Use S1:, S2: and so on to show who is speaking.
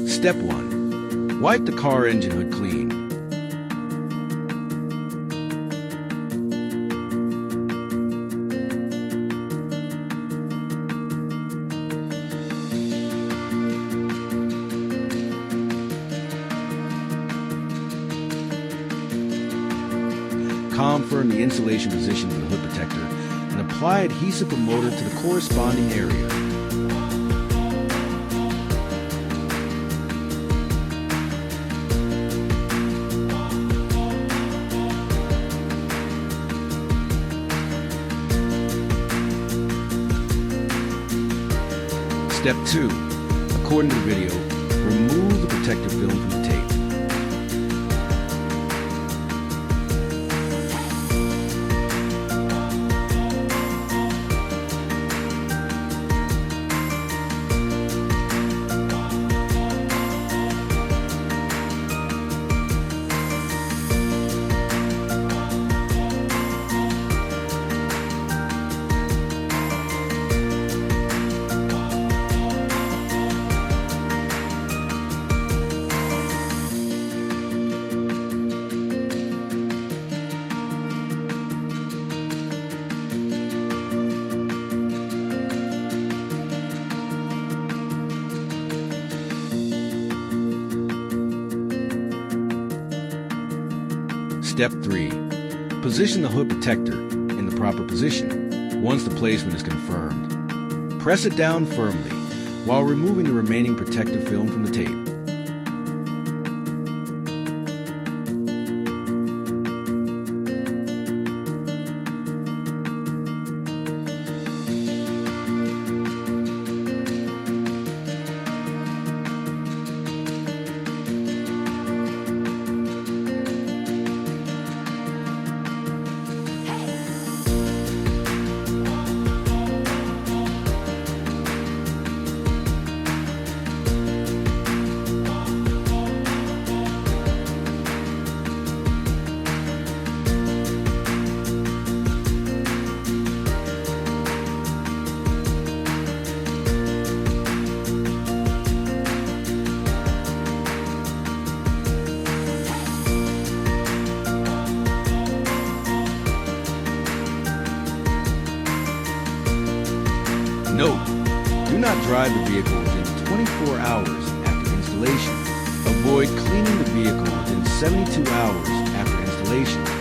S1: Step 1. Wipe the car engine hood clean. Confirm the insulation position of the hood protector and apply adhesive promoter to the corresponding area. Step 2. According to the video, remove the protective film from the tape. Step 3. Position the hood protector in the proper position once the placement is confirmed. Press it down firmly while removing the remaining protective film from the tape. Note: do not drive the vehicle within 24 hours after installation. Avoid cleaning the vehicle within 72 hours after installation.